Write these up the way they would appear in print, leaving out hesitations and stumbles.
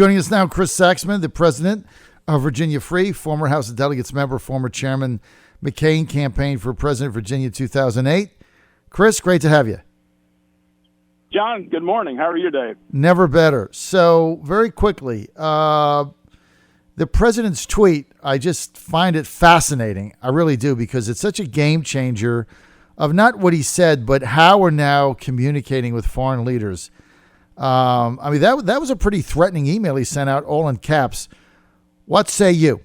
Joining us now, Chris Saxman, the president of Virginia Free, former House of Delegates member, former Chairman McCain campaign for President of Virginia 2008. Chris, great to have you. John, good morning. How are you today? Never better. So, very quickly, the president's tweet, I just find it fascinating. I really do, because it's such a game changer of not what he said, but how we're now communicating with foreign leaders. I mean, that was a pretty threatening email he sent out, all in caps. What say you?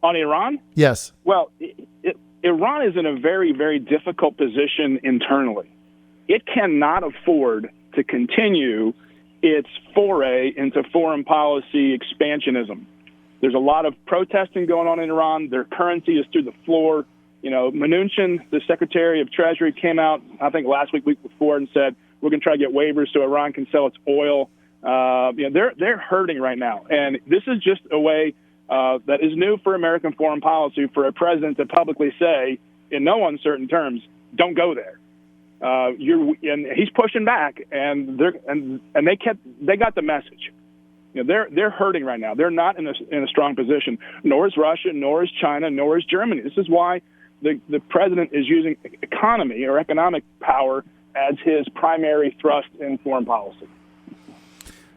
On Iran? Yes. Well, Iran is in a very, very difficult position internally. It cannot afford to continue its foray into foreign policy expansionism. There's a lot of protesting going on in Iran. Their currency is through the floor. You know, Mnuchin, the Secretary of Treasury, came out, I think last week before, and said, we're going to try to get waivers so Iran can sell its oil. They're hurting right now. And this is just a way that is new for American foreign policy for a president to publicly say, in no uncertain terms, don't go there. And he's pushing back, and they got the message. You know, they're hurting right now. They're not in a strong position. Nor is Russia, nor is China, nor is Germany. This is why the president is using economy or economic power as his primary thrust in foreign policy.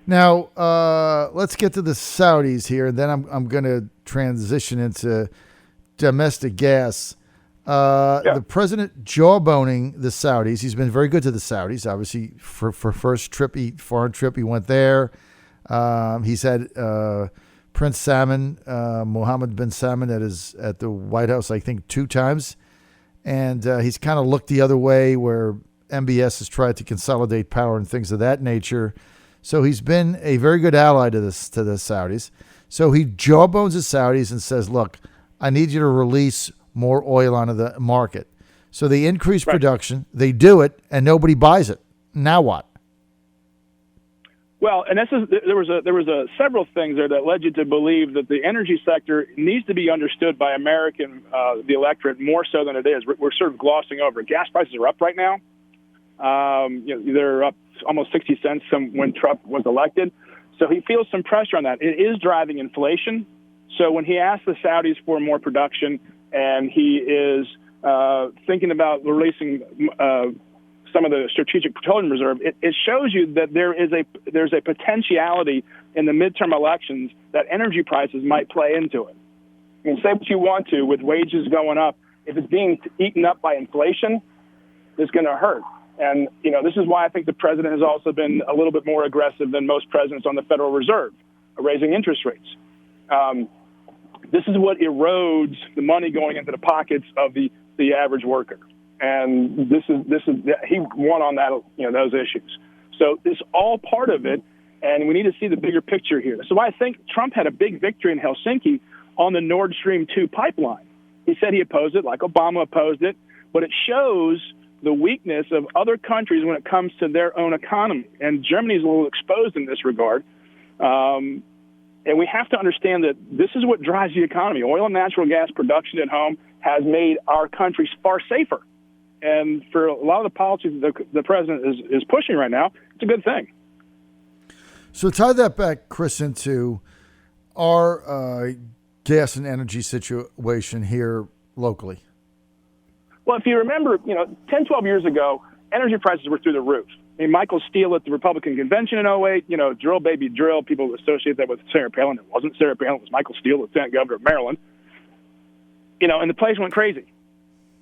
Now, let's get to the Saudis here, and then I'm going to transition into domestic gas. The president jawboning the Saudis. He's been very good to the Saudis. Obviously, for first foreign trip, he went there. He's had Prince Salman, Mohammed bin Salman, at the White House, I think, 2 times, and he's kind of looked the other way where MBS has tried to consolidate power and things of that nature. So he's been a very good ally to the Saudis. So he jawbones the Saudis and says, "Look, I need you to release more oil onto the market." So they increase production, they do it, and nobody buys it. Now what? Well, and there was several things there that led you to believe that the energy sector needs to be understood by American the electorate more so than it is. We're sort of glossing over it. Gas prices are up right now. They're up almost 60 cents when Trump was elected. So he feels some pressure on that. It is driving inflation. So when he asks the Saudis for more production, and he is thinking about releasing some of the strategic petroleum reserve, it shows you that there's a potentiality in the midterm elections that energy prices might play into it. I mean, say what you want to, with wages going up, if it's being eaten up by inflation, it's going to hurt. And, you know, this is why I think the president has also been a little bit more aggressive than most presidents on the Federal Reserve, raising interest rates. This is what erodes the money going into the pockets of the average worker. And this is he won on that, you know, those issues. So it's all part of it, and we need to see the bigger picture here. So I think Trump had a big victory in Helsinki on the Nord Stream 2 pipeline. He said he opposed it, like Obama opposed it, but it shows the weakness of other countries when it comes to their own economy. And Germany is a little exposed in this regard. And we have to understand that this is what drives the economy. Oil and natural gas production at home has made our country far safer. And for a lot of the policies that the president is pushing right now, it's a good thing. So tie that back, Chris, into our gas and energy situation here locally. Well, if you remember, 10, 12 years ago, energy prices were through the roof. I mean, Michael Steele at the Republican convention in 2008, drill, baby, drill. People associate that with Sarah Palin. It wasn't Sarah Palin. It was Michael Steele, Lieutenant Governor of Maryland. And the place went crazy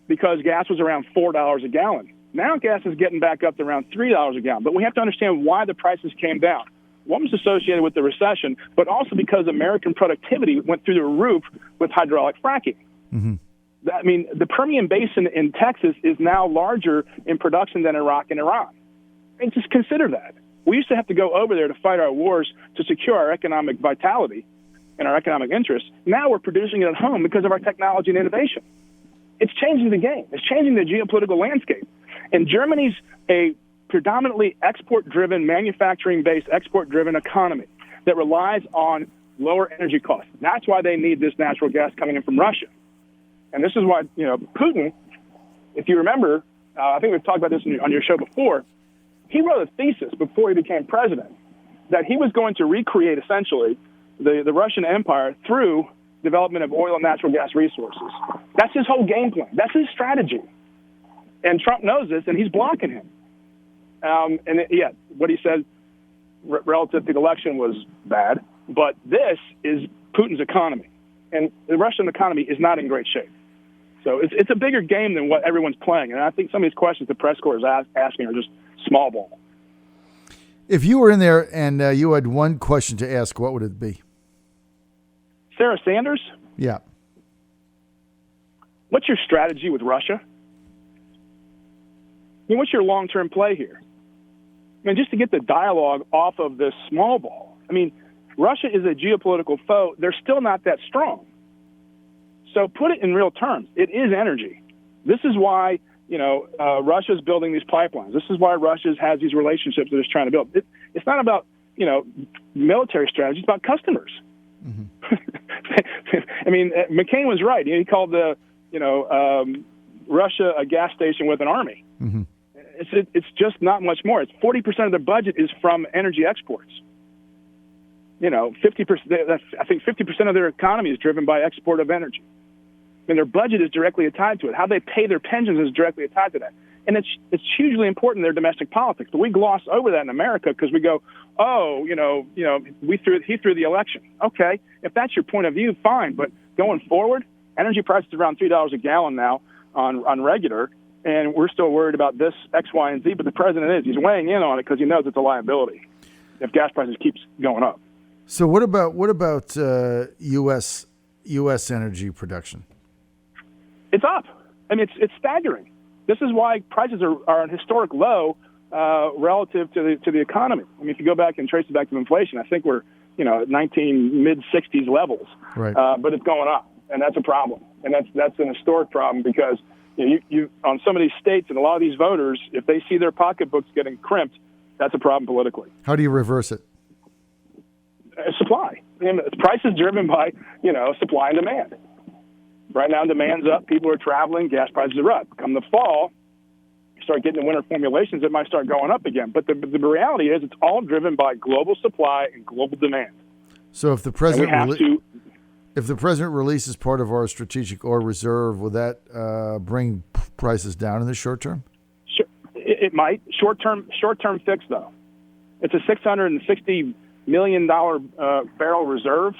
because gas was around $4 a gallon. Now gas is getting back up to around $3 a gallon. But we have to understand why the prices came down. One was associated with the recession, but also because American productivity went through the roof with hydraulic fracking. Mm-hmm. I mean, the Permian Basin in Texas is now larger in production than Iraq and Iran. And just consider that. We used to have to go over there to fight our wars to secure our economic vitality and our economic interests. Now we're producing it at home because of our technology and innovation. It's changing the game. It's changing the geopolitical landscape. And Germany's a predominantly export-driven, manufacturing-based, export-driven economy that relies on lower energy costs. That's why they need this natural gas coming in from Russia. And this is why, Putin, if you remember, I think we've talked about this on your show before, he wrote a thesis before he became president that he was going to recreate essentially the Russian Empire through development of oil and natural gas resources. That's his whole game plan. That's his strategy. And Trump knows this, and he's blocking him. What he said relative to the election was bad, but this is Putin's economy. And the Russian economy is not in great shape. So it's a bigger game than what everyone's playing. And I think some of these questions the press corps is asking are just small ball. If you were in there and you had one question to ask, what would it be? Sarah Sanders? Yeah. What's your strategy with Russia? I mean, what's your long-term play here? I mean, just to get the dialogue off of this small ball. I mean, Russia is a geopolitical foe. They're still not that strong. So put it in real terms. It is energy. This is why, Russia's building these pipelines. This is why Russia has these relationships that it's trying to build. It's not about, military strategy. It's about customers. Mm-hmm. I mean, McCain was right. He called Russia a gas station with an army. Mm-hmm. It's just not much more. It's 40% of their budget is from energy exports. 50%. I think 50% of their economy is driven by export of energy. And their budget is directly tied to it. How they pay their pensions is directly tied to that. And it's hugely important in their domestic politics. But we gloss over that in America because we go, he threw the election. Okay, if that's your point of view, fine. But going forward, energy prices are around $3 a gallon now on regular, and we're still worried about this X, Y, and Z. But the president is. He's weighing in on it because he knows it's a liability if gas prices keeps going up. So what about U.S. energy production? It's up. I mean, it's staggering. This is why prices are at historic low relative to the economy. I mean, if you go back and trace it back to inflation, I think we're at mid-60s levels. Right. But it's going up, and that's a problem. And that's an historic problem because you on some of these states and a lot of these voters, if they see their pocketbooks getting crimped, that's a problem politically. How do you reverse it? Supply. I mean, the price is driven by supply and demand. Right now, demand's up. People are traveling. Gas prices are up. Come the fall, you start getting the winter formulations, it might start going up again. But the reality is it's all driven by global supply and global demand. So if the president releases part of our strategic oil reserve, will that bring prices down in the short term? Sure, it might. Short term fix, though. It's a $660 million barrel reserve.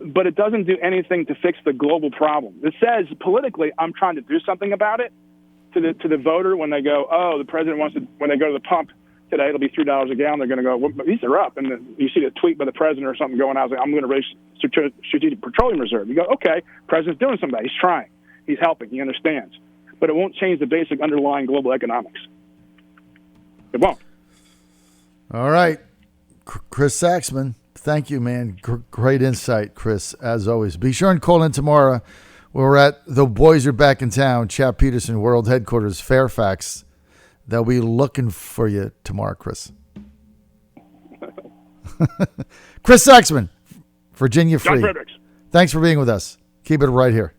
But it doesn't do anything to fix the global problem. It says politically, I'm trying to do something about it to the voter when they go, the president wants to, when they go to the pump today, it'll be $3 a gallon. They're going to go, well, these are up. And then you see the tweet by the president or something going out, like, I'm going to raise strategic petroleum reserve. You go, okay, president's doing something. He's trying. He's helping. He understands. But it won't change the basic underlying global economics. It won't. All right. Chris Saxman. Thank you, man. Great insight, Chris, as always. Be sure and call in tomorrow. We're at The Boys Are Back in Town, Chap Peterson World Headquarters, Fairfax. They'll be looking for you tomorrow, Chris. Chris Saxman, Virginia Free. John Fredericks. Thanks for being with us. Keep it right here.